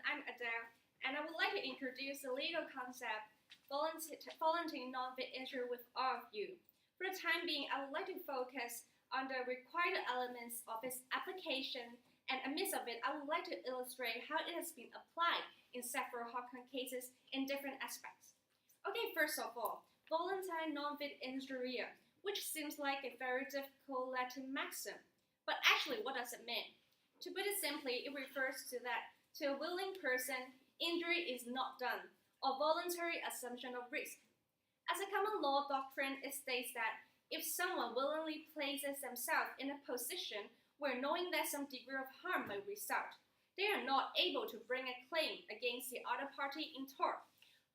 I'm Adele, and I would like to introduce the legal concept voluntary non-fit injury with all of you. For the time being, I would like to focus on the required elements of its application, and amidst of it, I would like to illustrate how it has been applied in several Hong cases in different aspects. Okay, first of all, voluntary non-fit injury, which seems like a very difficult Latin maxim. But actually, what does it mean? To put it simply, it refers to a willing person, injury is not done, or voluntary assumption of risk. As a common law doctrine, it states that if someone willingly places themselves in a position where knowing that some degree of harm may result, they are not able to bring a claim against the other party in tort.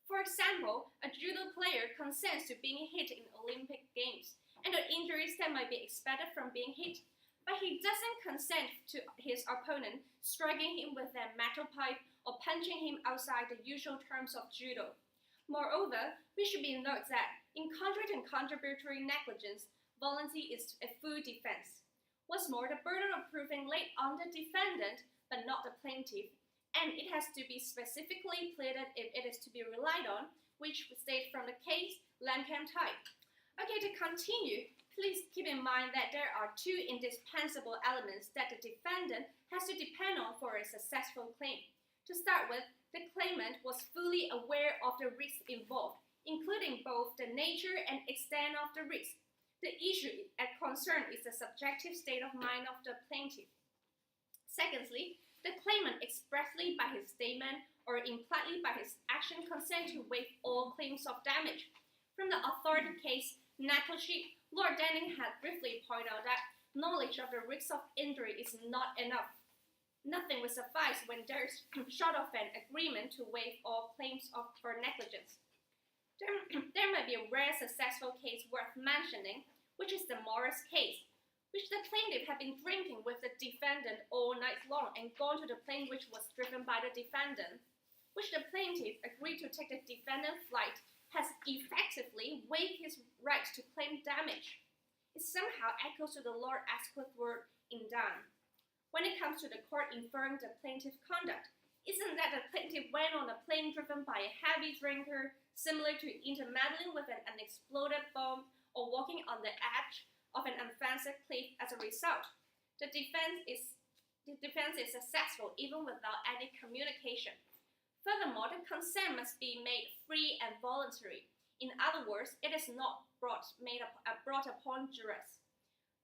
For example, a judo player consents to being hit in Olympic Games, and the injuries that might be expected from being hit, but he doesn't consent to his opponent striking him with a metal pipe or punching him outside the usual terms of judo. Moreover, we should be note that in contract and contributory negligence, voluntary is a full defense. What's more, the burden of proving laid on the defendant, but not the plaintiff, and it has to be specifically pleaded if it is to be relied on, which we state from the case Lamcam type. Okay, to continue, please keep in mind that there are two indispensable elements that the defendant has to depend on for a successful claim. To start with, the claimant was fully aware of the risks involved, including both the nature and extent of the risk. The issue at concern is the subjective state of mind of the plaintiff. Secondly, the claimant expressly by his statement or impliedly by his action consent to waive all claims of damage. From the authority case Nakoshi, Lord Denning had briefly pointed out that knowledge of the risk of injury is not enough. Nothing will suffice when there is short of an agreement to waive all claims for negligence. There might be a rare successful case worth mentioning, which is the Morris case, which the plaintiff had been drinking with the defendant all night long and gone to the plane which was driven by the defendant, which the plaintiff agreed to take the defendant's flight, has effectively waived his right to claim damage. It somehow echoes to the Lord Asquith word in Dunn. When it comes to the court inferring the plaintiff's conduct, isn't that the plaintiff went on a plane driven by a heavy drinker, similar to intermeddling with an unexploded bomb or walking on the edge of an unfancied cliff as a result? The defense is successful even without any communication. Furthermore, the consent must be made free and voluntary. In other words, it is not brought upon duress.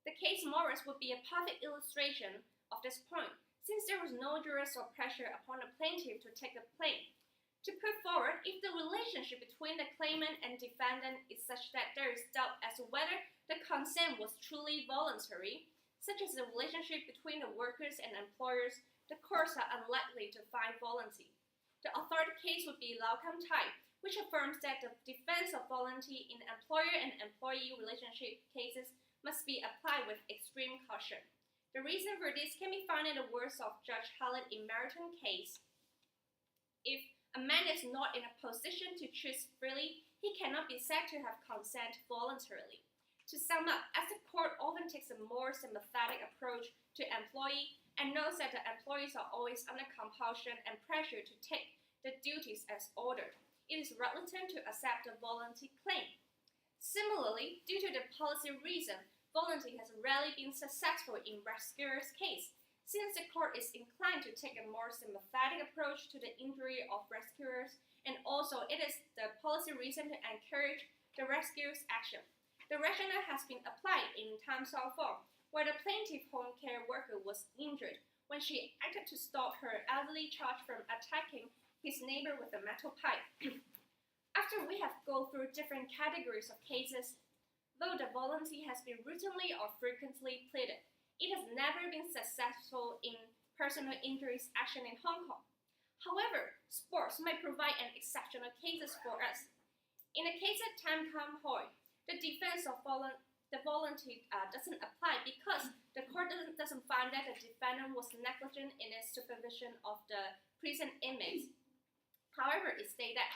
The case Morris would be a perfect illustration of this point, since there was no duress or pressure upon the plaintiff to take the plane. To put forward, if the relationship between the claimant and defendant is such that there is doubt as to whether the consent was truly voluntary, such as the relationship between the workers and employers, the courts are unlikely to find voluntary. The authority case would be Lamcam type, which affirms that the defense of voluntary in employer and employee relationship cases must be applied with extreme caution. The reason for this can be found in the words of Judge Hallett in Meriton case. If a man is not in a position to choose freely, he cannot be said to have consent voluntarily. To sum up, as the court often takes a more sympathetic approach to employee and knows that the employees are always under compulsion and pressure to take the duties as ordered, it is reluctant to accept the voluntary claim. Similarly, due to the policy reason, voluntary has rarely been successful in rescuers' case, since the court is inclined to take a more sympathetic approach to the injury of rescuers, and also it is the policy reason to encourage the rescuer's action. The rationale has been applied in Tam Sao Fong, where the plaintiff home care worker was injured when she acted to stop her elderly child from attacking his neighbor with a metal pipe. After we have gone through different categories of cases, though the voluntary has been routinely or frequently pleaded, it has never been successful in personal injuries action in Hong Kong. However, sports might provide an exceptional cases for us. In the case of Tam Kam Hoi, the defense of the voluntary doesn't apply because the court doesn't find that the defendant was negligent in its supervision of the prison inmates. However, it states that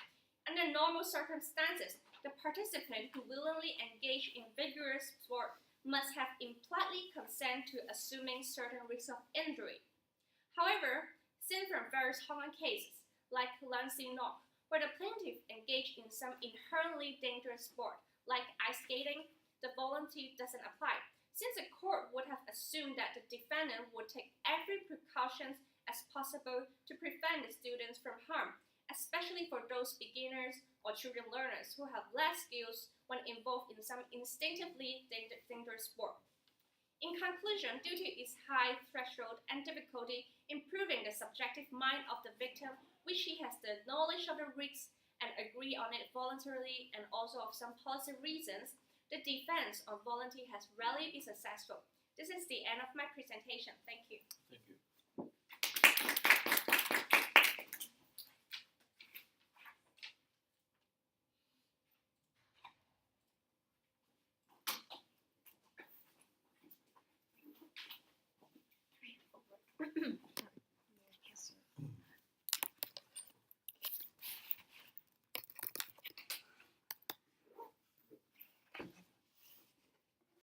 under normal circumstances, the participant who willingly engaged in vigorous sport must have impliedly consent to assuming certain risks of injury. However, since from various Hong Kong cases, like Lansing Knock, where the plaintiff engaged in some inherently dangerous sport, like ice skating, the volunteer doesn't apply, since the court would have assumed that the defendant would take every precaution as possible to prevent the students from harm, especially for those beginners or children learners who have less skills when involved in some instinctively dangerous sport. In conclusion, due to its high threshold and difficulty in proving the subjective mind of the victim, which she has the knowledge of the risks and agree on it voluntarily and also of some policy reasons, the defense on volunteer has rarely been successful. This is the end of my presentation. Thank you.